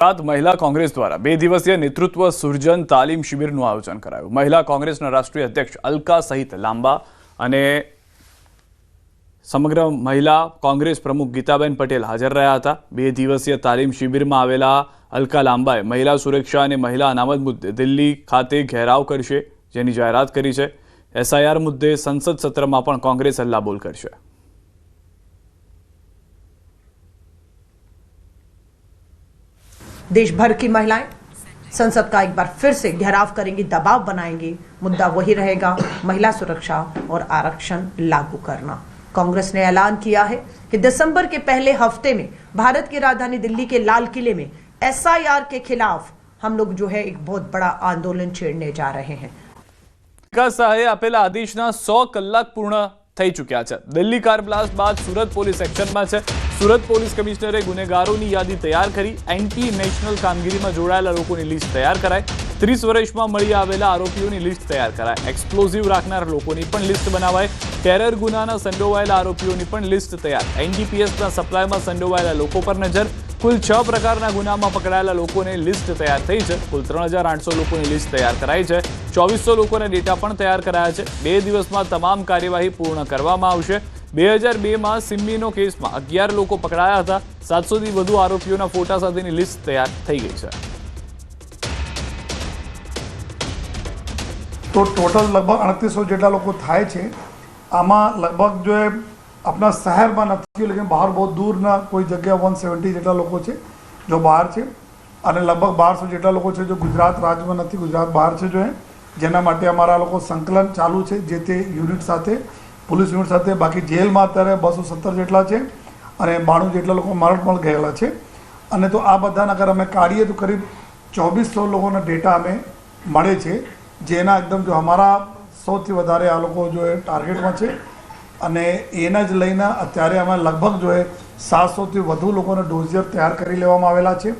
ગુજરાત મહિલા કોંગ્રેસ દ્વારા 2 દિવસીય નેતૃત્વ સર્જન તાલીમ શિબિરનું આયોજન કરાયું। મહિલા કોંગ્રેસના રાષ્ટ્રીય અધ્યક્ષ અલકા સહિત લાંબા અને સમગ્ર મહિલા કોંગ્રેસ પ્રમુખ ગીતાબેન પટેલ હાજર રહ્યા હતા। 2 દિવસીય તાલીમ શિબિરમાં આવેલા અલકા લાંબાએ મહિલા સુરક્ષા અને મહિલા અનામત મુદ્દે દિલ્હી ખાતે ઘેરાવ કરશે જેની જાહેરાત કરી છે। એસઆઈઆર મુદ્દે સંસદ સત્રમાં પણ કોંગ્રેસ હલ્લાબોલ કરશે। देश भर की महिलाएं संसद का एक बार फिर से घेराव करेंगी, दबाव बनाएंगी। मुद्दा वही रहेगा, महिला सुरक्षा और आरक्षण लागू करना। कांग्रेस ने ऐलान किया है कि दिसंबर के पहले हफ्ते में भारत की राजधानी दिल्ली के लाल किले में एसआईआर के खिलाफ हम लोग जो है एक बहुत बड़ा आंदोलन छेड़ने जा रहे हैं। આપેલા આદેશના 100 કલાક પૂર્ણ થઈ ચૂક્યા છે। દિલ્હી કાર બ્લાસ્ટ બાદ સુરત પોલીસ એક્શનમાં છે। સુરત પોલીસ કમિશનરે ગુનેગારોની યાદી તૈયાર કરી એન્ટી નેશનલ કામગીરીમાં જોડાયેલા લોકોની લિસ્ટ તૈયાર કરાઈ। 30 વર્ષમાં મળી આવેલા આરોપીઓની લિસ્ટ તૈયાર કરાઈ। એક્સપ્લોઝિવ રાખનાર લોકોની પણ લિસ્ટ બનાવાઈ। ટેરર ગુનાના સંડોવાયેલા આરોપીઓની પણ લિસ્ટ તૈયાર। એનડીપીએસના સપ્લાયમાં સંડોવાયેલા લોકો પર નજર। કુલ 6 પ્રકારના ગુનામાં પકડાયેલા લોકોની લિસ્ટ તૈયાર થઈ છે। કુલ 3800 લોકોની લિસ્ટ તૈયાર કરાઈ છે। 2400 લોકોના ડેટા પણ તૈયાર કરાયા છે। 2 દિવસમાં તમામ કાર્યવાહી પૂર્ણ કરવામાં આવશે। 2002માં સિમ્મીનો કેસમાં 11 લોકો પકડાયા હતા। 700થી વધુ આરોપીઓના ફોટા સાથેની લિસ્ટ તૈયાર થઈ ગઈ છે। तो टोटल लगभग 3800 જેટલા લોકો થાય છે। આમાં લગભગ જો આપણા શહેરમાં નથી, લેकिन બહાર બહુ દૂરના કોઈ જગ્યા 170 જેટલા લોકો છે જો બહાર છે, અને લગભગ 1200 જેટલા લોકો છે જો ગુજરાત રાજ્યમાં નથી, ગુજરાત બહાર છે જો જેના માટે અમારા લોકો સંકલન ચાલુ છે જે તે યુનિટ સાથે, પોલીસ યુનિટ સાથે। બાકી જેલમાં અત્યારે 217 જેટલા છે અને 92 જેટલા લોકો મરણ ગયેલા છે। અને તો આ બધાના અગર અમે કાઢીએ તો કરીબ 2400 લોકોના ડેટા અમે મળે છે, જેના એકદમ જો અમારા સૌથી વધારે આ લોકો જો ટાર્ગેટમાં છે। અને એના જ લઈને અત્યારે અમે લગભગ જો 700થી વધુ લોકોના ડોઝિયર તૈયાર કરી લેવામાં આવેલા છે।